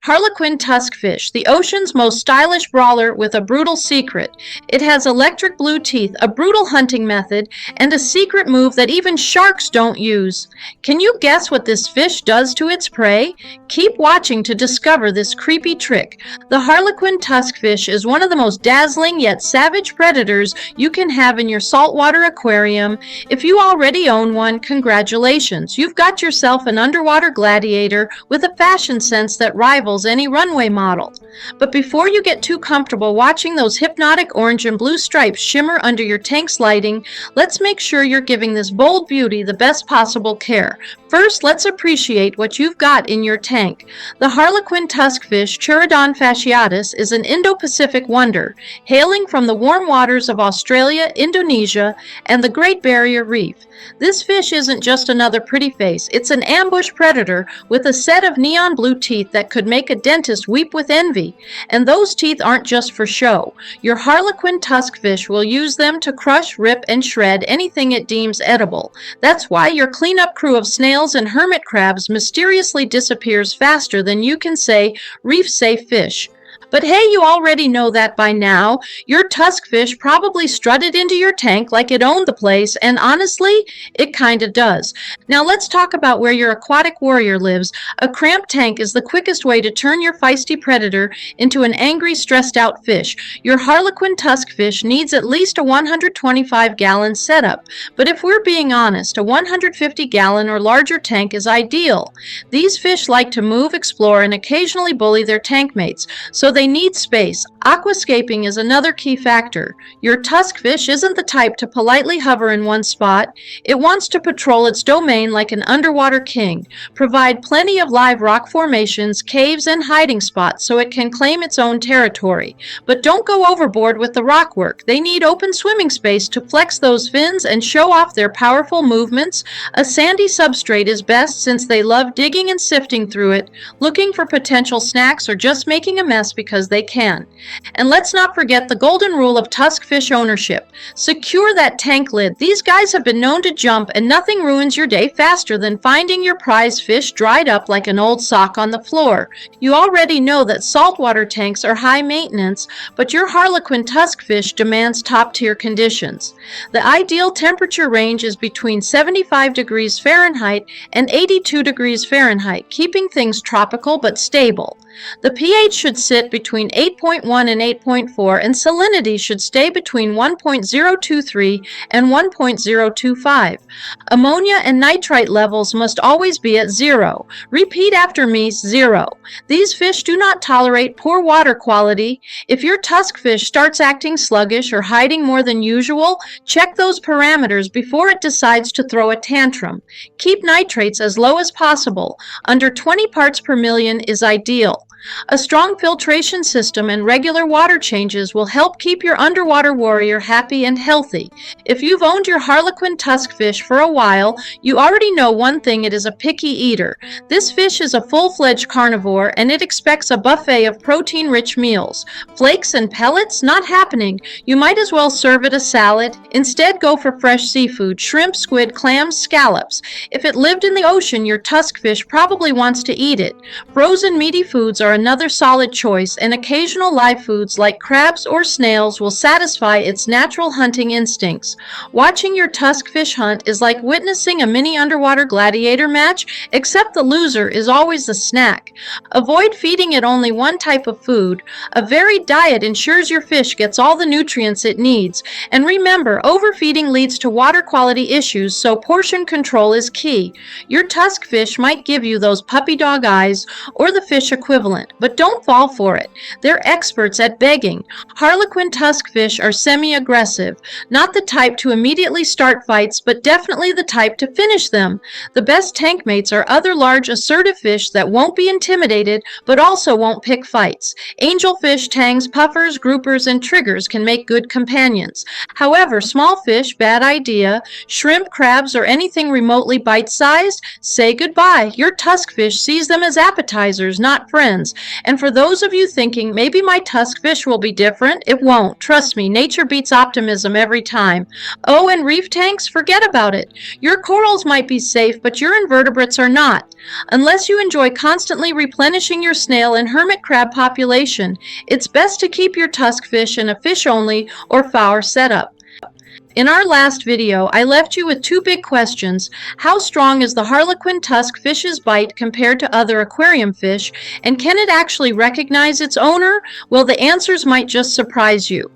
Harlequin Tusk Fish, the ocean's most stylish brawler with a brutal secret. It has electric blue teeth, a brutal hunting method, and a secret move that even sharks don't use. Can you guess what this fish does to its prey? Keep watching to discover this creepy trick. The Harlequin Tusk Fish is one of the most dazzling yet savage predators you can have in your saltwater aquarium. If you already own one, congratulations. You've got yourself an underwater gladiator with a fashion sense that rivals any runway model. But before you get too comfortable watching those hypnotic orange and blue stripes shimmer under your tank's lighting, let's make sure you're giving this bold beauty the best possible care. First, let's appreciate what you've got in your tank. The Harlequin Tusk Fish, Chaetodon Fasciatus, is an Indo-Pacific wonder, hailing from the warm waters of Australia, Indonesia, and the Great Barrier Reef. This fish isn't just another pretty face, it's an ambush predator with a set of neon blue teeth that could make a dentist weep with envy. And those teeth aren't just for show. Your Harlequin Tusk Fish will use them to crush, rip, and shred anything it deems edible. That's why your cleanup crew of snails and hermit crabs mysteriously disappears faster than you can say reef-safe fish. But hey, you already know that by now. Your tusk fish probably strutted into your tank like it owned the place, and honestly, it kinda does. Now let's talk about where your aquatic warrior lives. A cramped tank is the quickest way to turn your feisty predator into an angry, stressed-out fish. Your Harlequin Tusk Fish needs at least a 125-gallon setup. But if we're being honest, a 150-gallon or larger tank is ideal. These fish like to move, explore, and occasionally bully their tank mates, so they need space. Aqua Scaping is another key factor. Your tusk fish isn't the type to politely hover in one spot. It wants to patrol its domain like an underwater king. Provide plenty of live rock formations, caves, and hiding spots so it can claim its own territory. But don't go overboard with the rock work. They need open swimming space to flex those fins and show off their powerful movements. A sandy substrate is best since they love digging and sifting through it, looking for potential snacks or just making a mess because they can. And let's not forget the golden rule of tusk fish ownership. Secure that tank lid. These guys have been known to jump, and nothing ruins your day faster than finding your prize fish dried up like an old sock on the floor. You already know that saltwater tanks are high maintenance, but your Harlequin Tusk Fish demands top-tier conditions. The ideal temperature range is between 75 degrees Fahrenheit and 82 degrees Fahrenheit, keeping things tropical but stable. The pH should sit between 8.1 and 8.4, and salinity should stay between 1.023 and 1.025. Ammonia and nitrite levels must always be at 0. Repeat after me, 0. These fish do not tolerate poor water quality. If your tusk fish starts acting sluggish or hiding more than usual, check those parameters before it decides to throw a tantrum. Keep nitrates as low as possible. Under 20 parts per million is ideal. A strong filtration system and regular water changes will help keep your underwater warrior happy and healthy. If you've owned your Harlequin Tusk Fish for a while, you already know one thing: it is a picky eater. This fish is a full-fledged carnivore, and it expects a buffet of protein-rich meals. Flakes and pellets? Not happening. You might as well serve it a salad. Instead, go for fresh seafood: shrimp, squid, clams, scallops. If it lived in the ocean, your tusk fish probably wants to eat it. Frozen meaty foods are another solid choice, and occasional live foods like crabs or snails will satisfy its natural hunting instincts. Watching your tusk fish hunt is like witnessing a mini underwater gladiator match, except the loser is always the snack. Avoid feeding it only one type of food. A varied diet ensures your fish gets all the nutrients it needs. And remember, overfeeding leads to water quality issues, so portion control is key. Your tusk fish might give you those puppy dog eyes or the fish equivalent, but don't fall for it. They're experts at begging. Harlequin Tusk Fish are semi-aggressive, not the type to immediately start fights, but definitely the type to finish them. The best tank mates are other large, assertive fish that won't be intimidated, but also won't pick fights. Angelfish, tangs, puffers, groupers, and triggers can make good companions. However, small fish, bad idea. Shrimp, crabs, or anything remotely bite-sized? Say goodbye. Your tusk fish sees them as appetizers, not friends. humans. And for those of you thinking, maybe my tusk fish will be different, it won't. Trust me, nature beats optimism every time. Oh, and reef tanks? Forget about it. Your corals might be safe, but your invertebrates are not. Unless you enjoy constantly replenishing your snail and hermit crab population, it's best to keep your tusk fish in a fish-only or FOWR setup. In our last video, I left you with two big questions. How strong is the Harlequin tusk fish's bite compared to other aquarium fish, and can it actually recognize its owner? Well, the answers might just surprise you.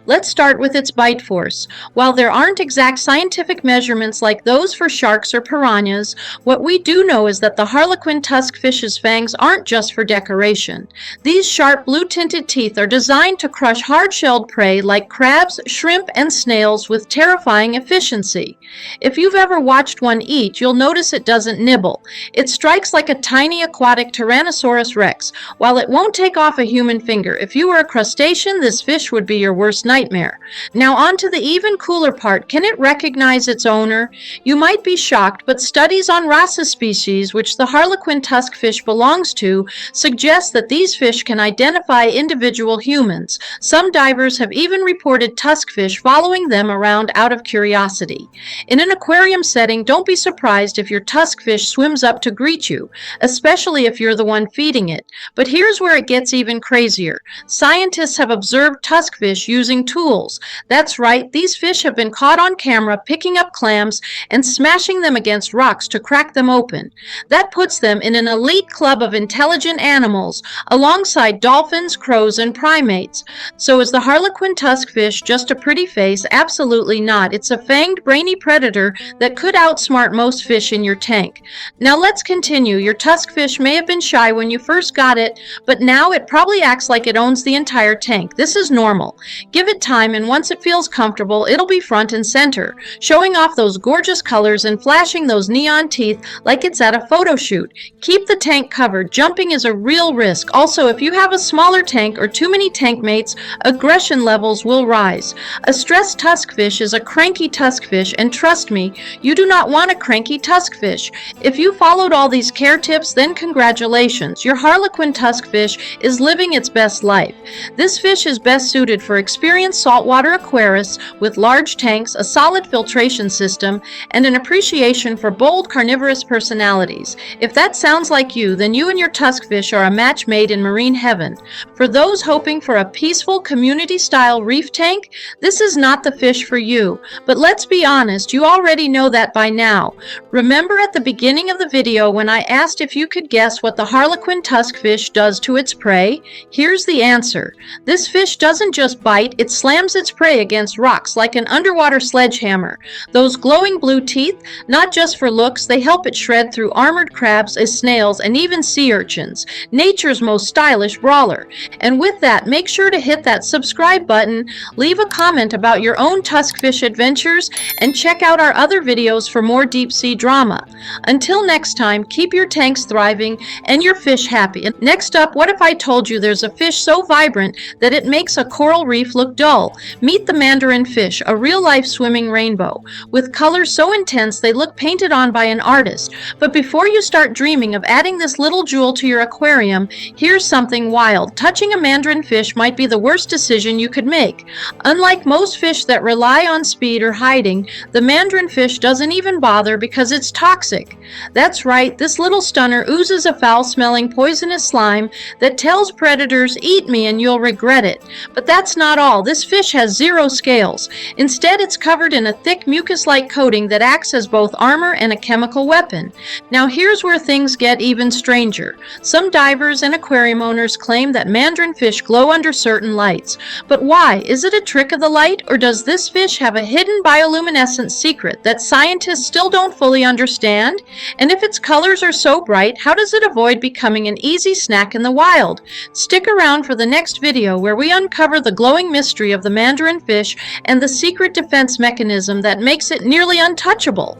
Let's start with its bite force. While there aren't exact scientific measurements like those for sharks or piranhas, what we do know is that the Harlequin tusk fish's fangs aren't just for decoration. These sharp blue-tinted teeth are designed to crush hard-shelled prey like crabs, shrimp, and snails with terrifying efficiency. If you've ever watched one eat, you'll notice it doesn't nibble. It strikes like a tiny aquatic Tyrannosaurus rex. While it won't take off a human finger, if you were a crustacean, this fish would be your worst nightmare. Now on to the even cooler part. Can it recognize its owner? You might be shocked, but studies on Rasa species, which the Harlequin tusk fish belongs to, suggest that these fish can identify individual humans. Some divers have even reported tusk fish following them around out of curiosity. In an aquarium setting, don't be surprised if your tusk fish swims up to greet you, especially if you're the one feeding it. But here's where it gets even crazier. Scientists have observed tusk fish using tools. That's right, these fish have been caught on camera picking up clams and smashing them against rocks to crack them open. That puts them in an elite club of intelligent animals, alongside dolphins, crows, and primates. So is the Harlequin tusk fish just a pretty face? Absolutely not. It's a fanged, brainy predator that could outsmart most fish in your tank. Now let's continue. Your tusk fish may have been shy when you first got it, but now it probably acts like it owns the entire tank. This is normal. Give it time, and once it feels comfortable, it'll be front and center, showing off those gorgeous colors and flashing those neon teeth like it's at a photo shoot. Keep the tank covered. Jumping is a real risk. Also, if you have a smaller tank or too many tank mates, aggression levels will rise. A stressed tusk fish is a cranky tusk fish, and trust me, you do not want a cranky tusk fish. If you followed all these care tips, then congratulations. Your Harlequin tusk fish is living its best life. This fish is best suited for experienced saltwater aquarists with large tanks, a solid filtration system, and an appreciation for bold carnivorous personalities. If that sounds like you, then you and your tusk fish are a match made in marine heaven. For those hoping for a peaceful, community-style reef tank, this is not the fish for you. But let's be honest, you already know that by now. Remember at the beginning of the video when I asked if you could guess what the Harlequin tusk fish does to its prey? Here's the answer. This fish doesn't just bite, it slams its prey against rocks like an underwater sledgehammer. Those glowing blue teeth, not just for looks, they help it shred through armored crabs, snails, and even sea urchins. Nature's most stylish brawler. And with that, make sure to hit that subscribe button, leave a comment about your own tusk fish adventures, and check out our other videos for more deep sea drama. Until next time, keep your tanks thriving and your fish happy. And next up, what if I told you there's a fish so vibrant that it makes a coral reef look dull? Meet the mandarin fish, a real-life swimming rainbow, with colors so intense they look painted on by an artist. But before you start dreaming of adding this little jewel to your aquarium, here's something wild. Touching a mandarin fish might be the worst decision you could make. Unlike most fish that rely on speed or hiding, the mandarin fish doesn't even bother because it's toxic. That's right, this little stunner oozes a foul-smelling, poisonous slime that tells predators, "Eat me and you'll regret it." But that's not all. This fish has zero scales. Instead, it's covered in a thick mucus-like coating that acts as both armor and a chemical weapon. Now here's where things get even stranger. Some divers and aquarium owners claim that mandarin fish glow under certain lights. But why? Is it a trick of the light, or does this fish have a hidden bioluminescent secret that scientists still don't fully understand? And if its colors are so bright, how does it avoid becoming an easy snack in the wild? Stick around for the next video where we uncover the glowing mystery of the mandarin fish and the secret defense mechanism that makes it nearly untouchable.